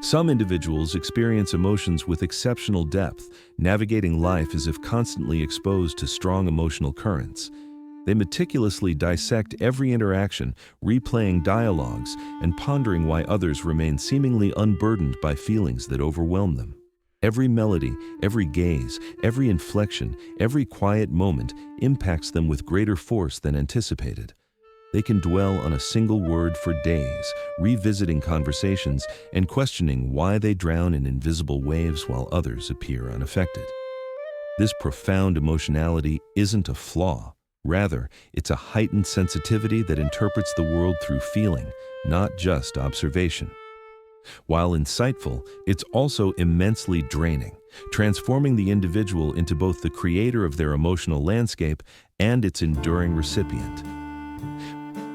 Some individuals experience emotions with exceptional depth, navigating life as if constantly exposed to strong emotional currents. They meticulously dissect every interaction, replaying dialogues and pondering why others remain seemingly unburdened by feelings that overwhelm them. Every melody, every gaze, every inflection, every quiet moment impacts them with greater force than anticipated. They can dwell on a single word for days, revisiting conversations and questioning why they drown in invisible waves while others appear unaffected. This profound emotionality isn't a flaw. Rather, it's a heightened sensitivity that interprets the world through feeling, not just observation. While insightful, it's also immensely draining, transforming the individual into both the creator of their emotional landscape and its enduring recipient.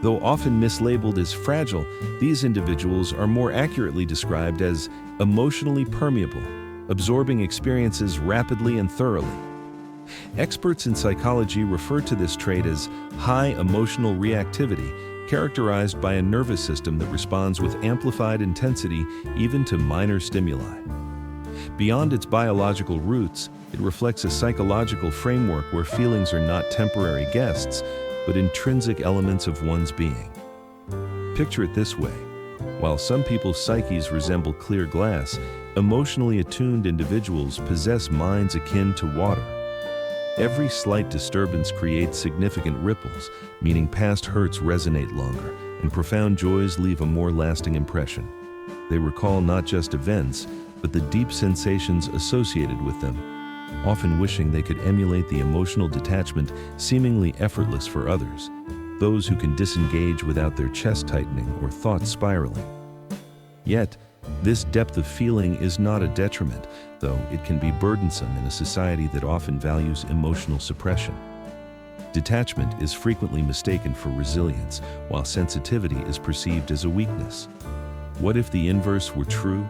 Though often mislabeled as fragile, these individuals are more accurately described as emotionally permeable, absorbing experiences rapidly and thoroughly. Experts in psychology refer to this trait as high emotional reactivity, characterized by a nervous system that responds with amplified intensity even to minor stimuli. Beyond its biological roots, it reflects a psychological framework where feelings are not temporary guests, but intrinsic elements of one's being. Picture it this way. While some people's psyches resemble clear glass, emotionally attuned individuals possess minds akin to water. Every slight disturbance creates significant ripples, meaning past hurts resonate longer, and profound joys leave a more lasting impression. They recall not just events, but the deep sensations associated with them, often wishing they could emulate the emotional detachment seemingly effortless for others, those who can disengage without their chest tightening or thoughts spiraling. Yet, this depth of feeling is not a detriment, though it can be burdensome in a society that often values emotional suppression. Detachment is frequently mistaken for resilience, while sensitivity is perceived as a weakness. What if the inverse were true?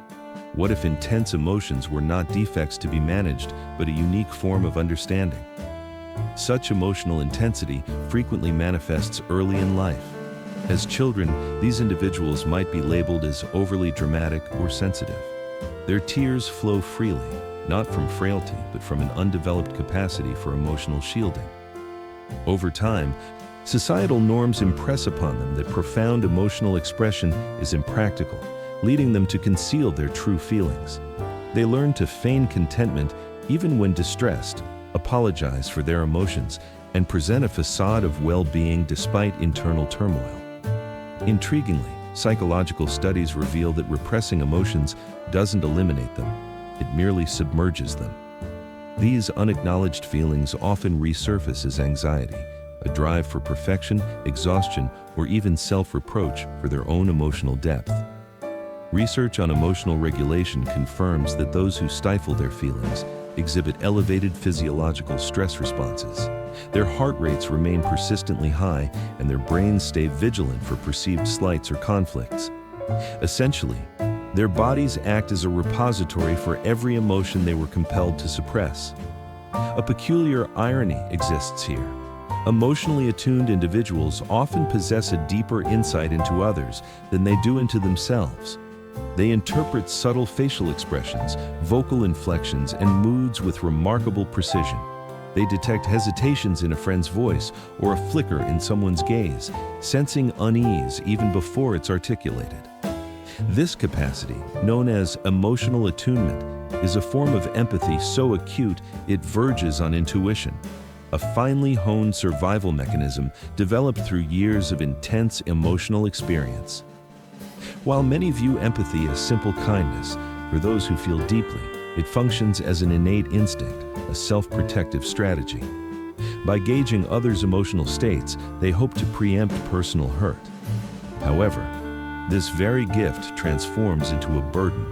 What if intense emotions were not defects to be managed, but a unique form of understanding? Such emotional intensity frequently manifests early in life. As children, these individuals might be labeled as overly dramatic or sensitive. Their tears flow freely, not from frailty, but from an undeveloped capacity for emotional shielding. Over time, societal norms impress upon them that profound emotional expression is impractical, leading them to conceal their true feelings. They learn to feign contentment even when distressed, apologize for their emotions, and present a facade of well-being despite internal turmoil. Intriguingly, psychological studies reveal that repressing emotions doesn't eliminate them, it merely submerges them. These unacknowledged feelings often resurface as anxiety, a drive for perfection, exhaustion, or even self-reproach for their own emotional depth. Research on emotional regulation confirms that those who stifle their feelings exhibit elevated physiological stress responses. Their heart rates remain persistently high, and their brains stay vigilant for perceived slights or conflicts. Essentially, their bodies act as a repository for every emotion they were compelled to suppress. A peculiar irony exists here. Emotionally attuned individuals often possess a deeper insight into others than they do into themselves. They interpret subtle facial expressions, vocal inflections, and moods with remarkable precision. They detect hesitations in a friend's voice or a flicker in someone's gaze, sensing unease even before it's articulated. This capacity, known as emotional attunement, is a form of empathy so acute it verges on intuition, a finely honed survival mechanism developed through years of intense emotional experience. While many view empathy as simple kindness, for those who feel deeply, it functions as an innate instinct, a self-protective strategy. By gauging others' emotional states, they hope to preempt personal hurt. However, this very gift transforms into a burden,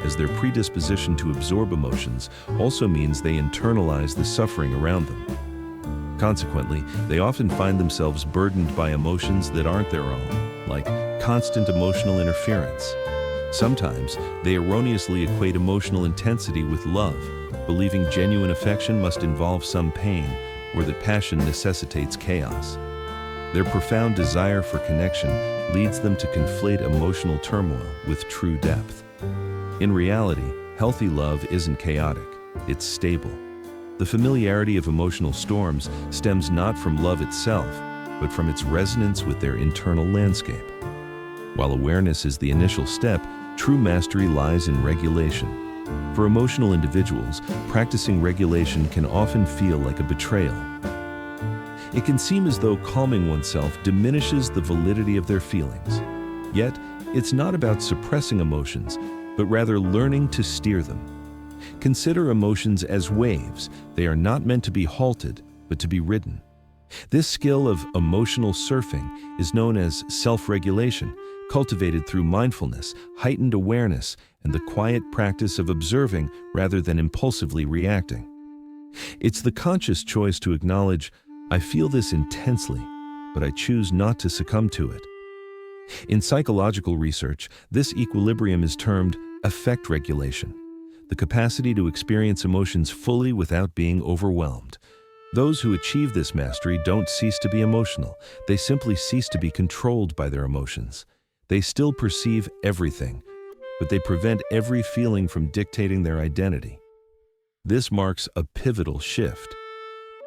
as their predisposition to absorb emotions also means they internalize the suffering around them. Consequently, they often find themselves burdened by emotions that aren't their own, like constant emotional interference. Sometimes, they erroneously equate emotional intensity with love, believing genuine affection must involve some pain, or that passion necessitates chaos. Their profound desire for connection leads them to conflate emotional turmoil with true depth. In reality, healthy love isn't chaotic, it's stable. The familiarity of emotional storms stems not from love itself, but from its resonance with their internal landscape. While awareness is the initial step, true mastery lies in regulation. For emotional individuals, practicing regulation can often feel like a betrayal. It can seem as though calming oneself diminishes the validity of their feelings. Yet, it's not about suppressing emotions, but rather learning to steer them. Consider emotions as waves. They are not meant to be halted, but to be ridden. This skill of emotional surfing is known as self-regulation, cultivated through mindfulness, heightened awareness, and the quiet practice of observing rather than impulsively reacting. It's the conscious choice to acknowledge, I feel this intensely, but I choose not to succumb to it. In psychological research, this equilibrium is termed affect regulation, the capacity to experience emotions fully without being overwhelmed. Those who achieve this mastery don't cease to be emotional, they simply cease to be controlled by their emotions. They still perceive everything, but they prevent every feeling from dictating their identity. This marks a pivotal shift.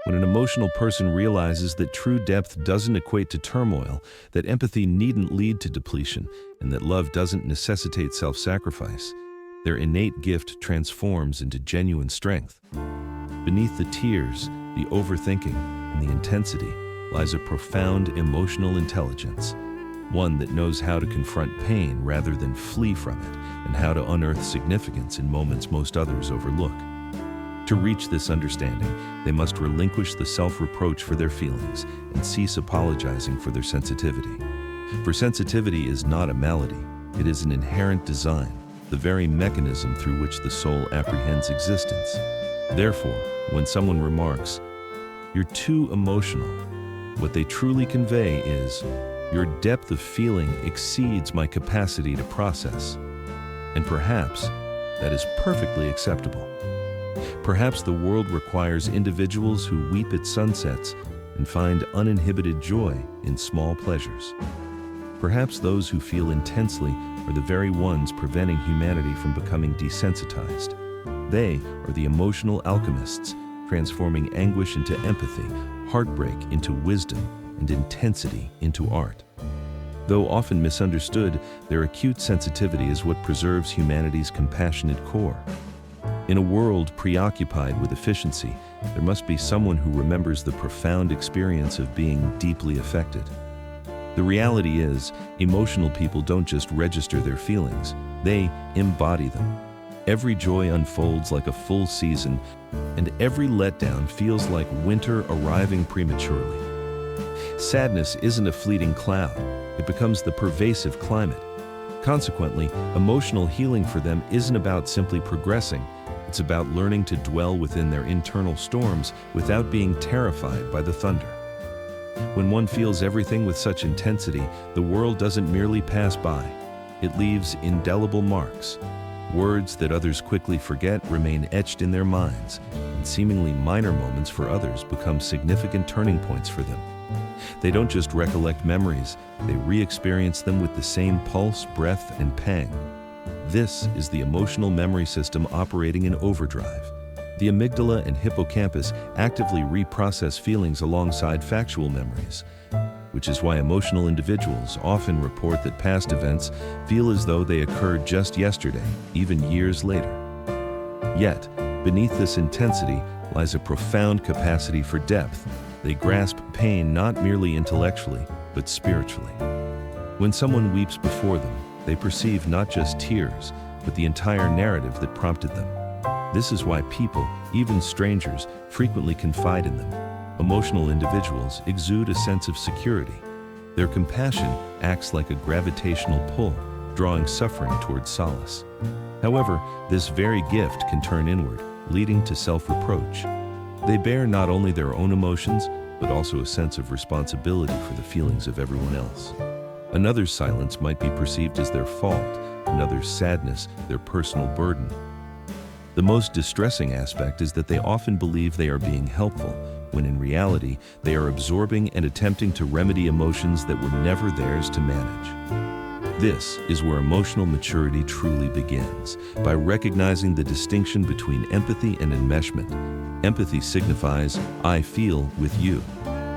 When an emotional person realizes that true depth doesn't equate to turmoil, that empathy needn't lead to depletion, and that love doesn't necessitate self-sacrifice, their innate gift transforms into genuine strength. Beneath the tears, the overthinking, and the intensity lies a profound emotional intelligence, one that knows how to confront pain rather than flee from it, and how to unearth significance in moments most others overlook. To reach this understanding, they must relinquish the self-reproach for their feelings and cease apologizing for their sensitivity. For sensitivity is not a malady, it is an inherent design, the very mechanism through which the soul apprehends existence. Therefore, when someone remarks, "You're too emotional," what they truly convey is, "Your depth of feeling exceeds my capacity to process." And perhaps that is perfectly acceptable. Perhaps the world requires individuals who weep at sunsets and find uninhibited joy in small pleasures. Perhaps those who feel intensely are the very ones preventing humanity from becoming desensitized. They are the emotional alchemists, transforming anguish into empathy, heartbreak into wisdom, and intensity into art. Though often misunderstood, their acute sensitivity is what preserves humanity's compassionate core. In a world preoccupied with efficiency, there must be someone who remembers the profound experience of being deeply affected. The reality is, emotional people don't just register their feelings, they embody them. Every joy unfolds like a full season, and every letdown feels like winter arriving prematurely. Sadness isn't a fleeting cloud, it becomes the pervasive climate. Consequently, emotional healing for them isn't about simply progressing, it's about learning to dwell within their internal storms without being terrified by the thunder. When one feels everything with such intensity, the world doesn't merely pass by, it leaves indelible marks. Words that others quickly forget remain etched in their minds, and seemingly minor moments for others become significant turning points for them. They don't just recollect memories, they re-experience them with the same pulse, breath, and pang. This is the emotional memory system operating in overdrive. The amygdala and hippocampus actively reprocess feelings alongside factual memories, which is why emotional individuals often report that past events feel as though they occurred just yesterday, even years later. Yet, beneath this intensity lies a profound capacity for depth. They grasp pain not merely intellectually, but spiritually. When someone weeps before them, they perceive not just tears, but the entire narrative that prompted them. This is why people, even strangers, frequently confide in them. Emotional individuals exude a sense of security. Their compassion acts like a gravitational pull, drawing suffering towards solace. However, this very gift can turn inward, leading to self-reproach. They bear not only their own emotions, but also a sense of responsibility for the feelings of everyone else. Another's silence might be perceived as their fault, another's sadness their personal burden. The most distressing aspect is that they often believe they are being helpful, when in reality, they are absorbing and attempting to remedy emotions that were never theirs to manage. This is where emotional maturity truly begins, by recognizing the distinction between empathy and enmeshment. Empathy signifies, I feel with you,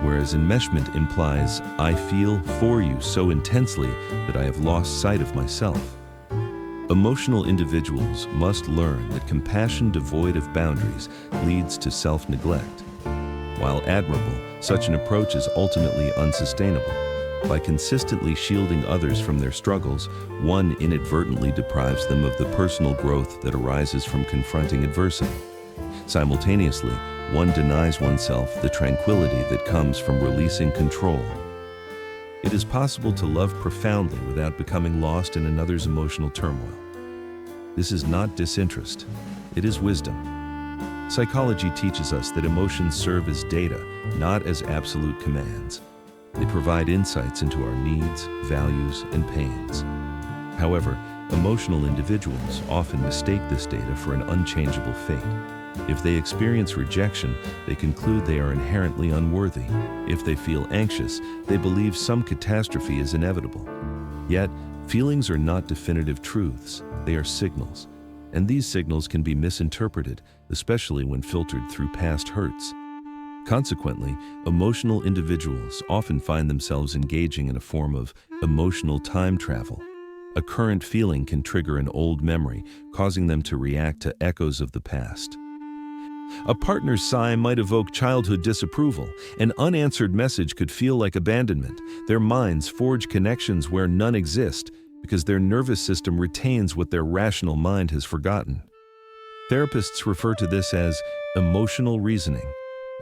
whereas enmeshment implies, I feel for you so intensely that I have lost sight of myself. Emotional individuals must learn that compassion devoid of boundaries leads to self-neglect. While admirable, such an approach is ultimately unsustainable. By consistently shielding others from their struggles, one inadvertently deprives them of the personal growth that arises from confronting adversity. Simultaneously, one denies oneself the tranquility that comes from releasing control. It is possible to love profoundly without becoming lost in another's emotional turmoil. This is not disinterest, it is wisdom. Psychology teaches us that emotions serve as data, not as absolute commands. They provide insights into our needs, values, and pains. However, emotional individuals often mistake this data for an unchangeable fate. If they experience rejection, they conclude they are inherently unworthy. If they feel anxious, they believe some catastrophe is inevitable. Yet, feelings are not definitive truths, they are signals. And these signals can be misinterpreted, especially when filtered through past hurts. Consequently, emotional individuals often find themselves engaging in a form of emotional time travel. A current feeling can trigger an old memory, causing them to react to echoes of the past. A partner's sigh might evoke childhood disapproval. An unanswered message could feel like abandonment. Their minds forge connections where none exist because their nervous system retains what their rational mind has forgotten. Therapists refer to this as emotional reasoning,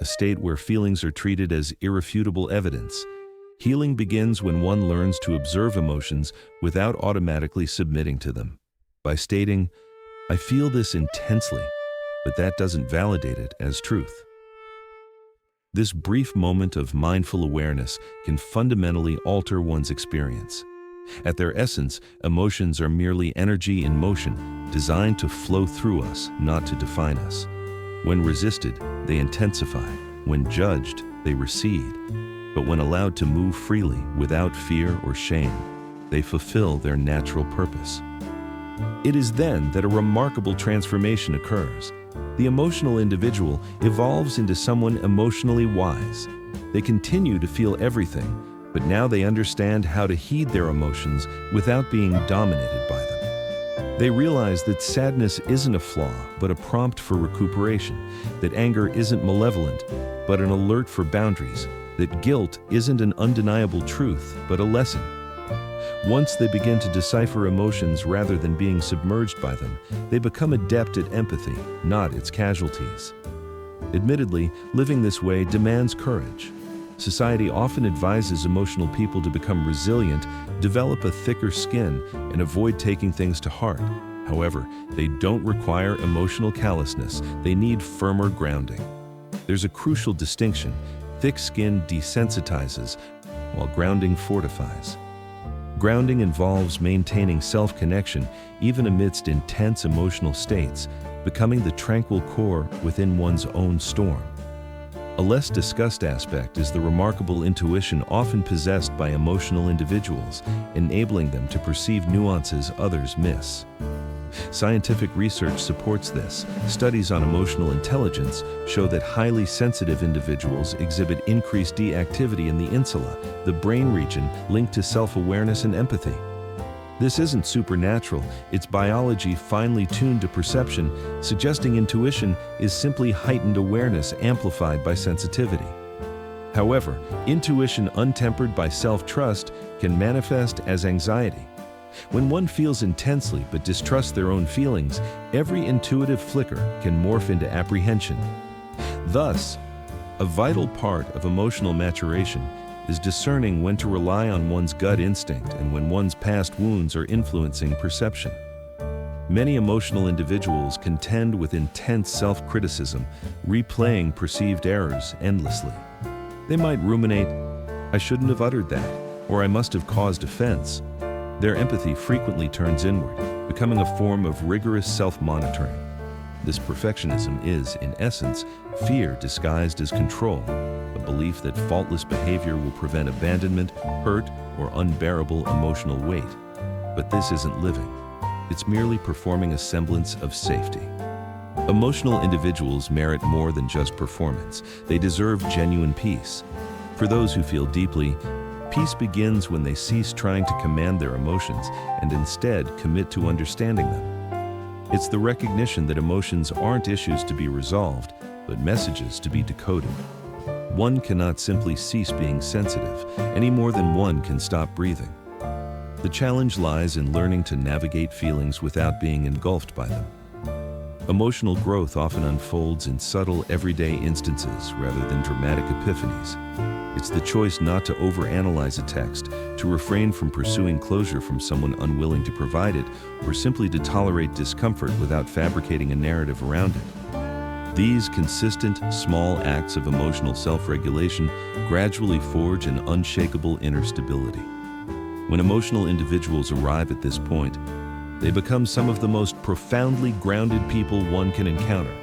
a state where feelings are treated as irrefutable evidence. Healing begins when one learns to observe emotions without automatically submitting to them. By stating, I feel this intensely, but that doesn't validate it as truth. This brief moment of mindful awareness can fundamentally alter one's experience. At their essence, emotions are merely energy in motion, designed to flow through us, not to define us. When resisted, they intensify. When judged, they recede. But when allowed to move freely, without fear or shame, they fulfill their natural purpose. It is then that a remarkable transformation occurs. The emotional individual evolves into someone emotionally wise. They continue to feel everything, but now they understand how to heed their emotions without being dominated by them. They realize that sadness isn't a flaw, but a prompt for recuperation, that anger isn't malevolent, but an alert for boundaries, that guilt isn't an undeniable truth, but a lesson. Once they begin to decipher emotions rather than being submerged by them, they become adept at empathy, not its casualties. Admittedly, living this way demands courage. Society often advises emotional people to become resilient, develop a thicker skin, and avoid taking things to heart. However, they don't require emotional callousness, they need firmer grounding. There's a crucial distinction. Thick skin desensitizes, while grounding fortifies. Grounding involves maintaining self-connection even amidst intense emotional states, becoming the tranquil core within one's own storm. A less discussed aspect is the remarkable intuition often possessed by emotional individuals, enabling them to perceive nuances others miss. Scientific research supports this. Studies on emotional intelligence show that highly sensitive individuals exhibit increased activity in the insula, the brain region linked to self-awareness and empathy. This isn't supernatural, it's biology finely tuned to perception, suggesting intuition is simply heightened awareness amplified by sensitivity. However, intuition untempered by self-trust can manifest as anxiety. When one feels intensely but distrusts their own feelings, every intuitive flicker can morph into apprehension. Thus, a vital part of emotional maturation is discerning when to rely on one's gut instinct and when one's past wounds are influencing perception. Many emotional individuals contend with intense self-criticism, replaying perceived errors endlessly. They might ruminate, I shouldn't have uttered that, or I must have caused offense. Their empathy frequently turns inward, becoming a form of rigorous self-monitoring. This perfectionism is, in essence, fear disguised as control, a belief that faultless behavior will prevent abandonment, hurt, or unbearable emotional weight. But this isn't living. It's merely performing a semblance of safety. Emotional individuals merit more than just performance. They deserve genuine peace. For those who feel deeply, peace begins when they cease trying to command their emotions and instead commit to understanding them. It's the recognition that emotions aren't issues to be resolved, but messages to be decoded. One cannot simply cease being sensitive, any more than one can stop breathing. The challenge lies in learning to navigate feelings without being engulfed by them. Emotional growth often unfolds in subtle, everyday instances rather than dramatic epiphanies. It's the choice not to overanalyze a text, to refrain from pursuing closure from someone unwilling to provide it, or simply to tolerate discomfort without fabricating a narrative around it. These consistent, small acts of emotional self-regulation gradually forge an unshakable inner stability. When emotional individuals arrive at this point, they become some of the most profoundly grounded people one can encounter.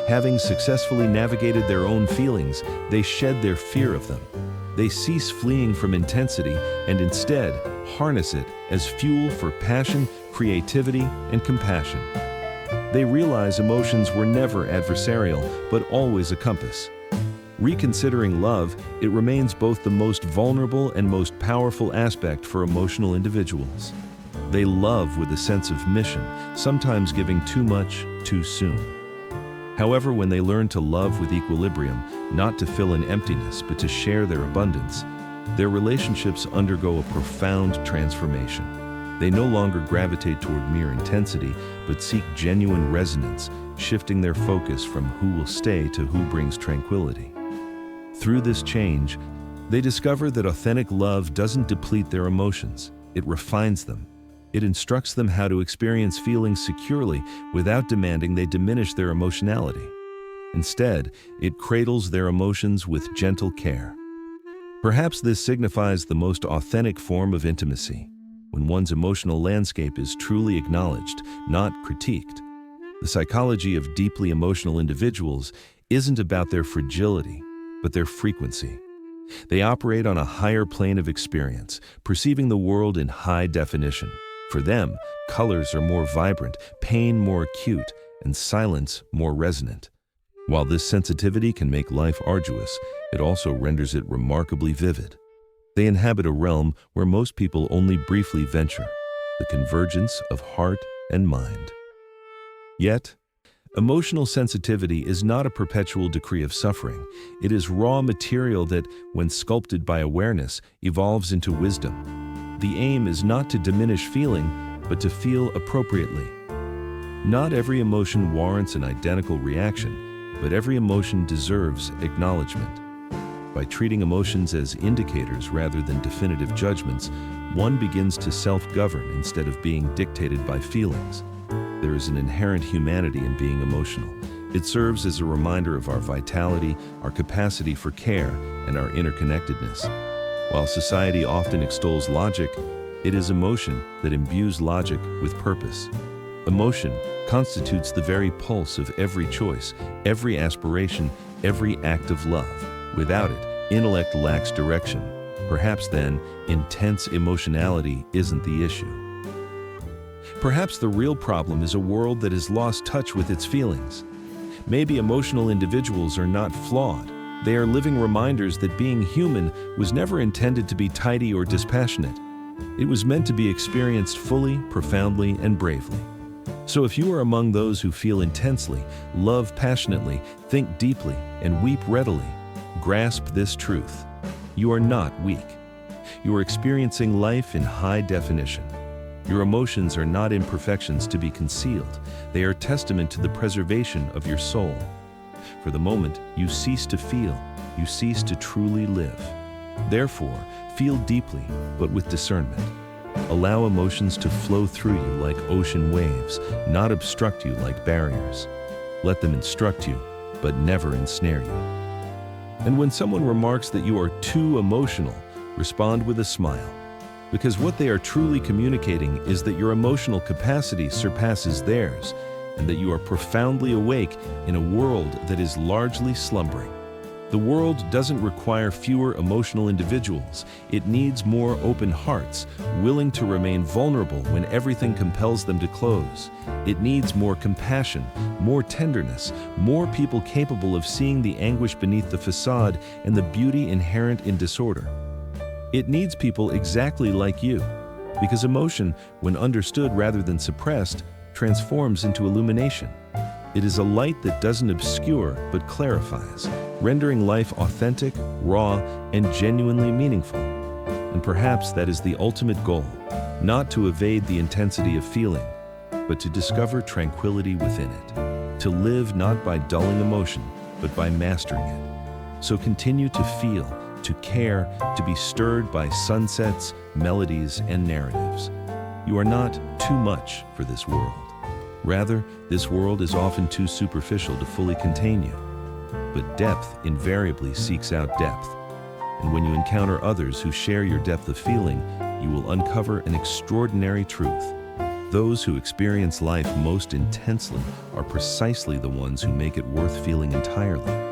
Having successfully navigated their own feelings, they shed their fear of them. They cease fleeing from intensity and instead harness it as fuel for passion, creativity, and compassion. They realize emotions were never adversarial, but always a compass. Reconsidering love, it remains both the most vulnerable and most powerful aspect for emotional individuals. They love with a sense of mission, sometimes giving too much, too soon. However, when they learn to love with equilibrium, not to fill an emptiness, but to share their abundance, their relationships undergo a profound transformation. They no longer gravitate toward mere intensity, but seek genuine resonance, shifting their focus from who will stay to who brings tranquility. Through this change, they discover that authentic love doesn't deplete their emotions, it refines them. It instructs them how to experience feelings securely without demanding they diminish their emotionality. Instead, it cradles their emotions with gentle care. Perhaps this signifies the most authentic form of intimacy, when one's emotional landscape is truly acknowledged, not critiqued. The psychology of deeply emotional individuals isn't about their fragility, but their frequency. They operate on a higher plane of experience, perceiving the world in high definition. For them, colors are more vibrant, pain more acute, and silence more resonant. While this sensitivity can make life arduous, it also renders it remarkably vivid. They inhabit a realm where most people only briefly venture, the convergence of heart and mind. Yet, emotional sensitivity is not a perpetual decree of suffering. It is raw material that, when sculpted by awareness, evolves into wisdom. The aim is not to diminish feeling, but to feel appropriately. Not every emotion warrants an identical reaction, but every emotion deserves acknowledgement. By treating emotions as indicators rather than definitive judgments, one begins to self-govern instead of being dictated by feelings. There is an inherent humanity in being emotional. It serves as a reminder of our vitality, our capacity for care, and our interconnectedness. While society often extols logic, it is emotion that imbues logic with purpose. Emotion constitutes the very pulse of every choice, every aspiration, every act of love. Without it, intellect lacks direction. Perhaps then, intense emotionality isn't the issue. Perhaps the real problem is a world that has lost touch with its feelings. Maybe emotional individuals are not flawed. They are living reminders that being human was never intended to be tidy or dispassionate. It was meant to be experienced fully, profoundly, and bravely. So if you are among those who feel intensely, love passionately, think deeply, and weep readily, grasp this truth. You are not weak. You are experiencing life in high definition. Your emotions are not imperfections to be concealed. They are testament to the preservation of your soul. For the moment you cease to feel, you cease to truly live. Therefore, feel deeply, but with discernment. Allow emotions to flow through you like ocean waves, not obstruct you like barriers. Let them instruct you, but never ensnare you. And when someone remarks that you are too emotional, respond with a smile. Because what they are truly communicating is that your emotional capacity surpasses theirs, and that you are profoundly awake in a world that is largely slumbering. The world doesn't require fewer emotional individuals. It needs more open hearts, willing to remain vulnerable when everything compels them to close. It needs more compassion, more tenderness, more people capable of seeing the anguish beneath the facade and the beauty inherent in disorder. It needs people exactly like you, because emotion, when understood rather than suppressed, transforms into illumination. It is a light that doesn't obscure but clarifies, rendering life authentic, raw, and genuinely meaningful. And perhaps that is the ultimate goal, not to evade the intensity of feeling, but to discover tranquility within it, to live not by dulling emotion, but by mastering it. So continue to feel, to care, to be stirred by sunsets, melodies, and narratives. You are not too much for this world. Rather, this world is often too superficial to fully contain you. But depth invariably seeks out depth. And when you encounter others who share your depth of feeling, you will uncover an extraordinary truth. Those who experience life most intensely are precisely the ones who make it worth feeling entirely.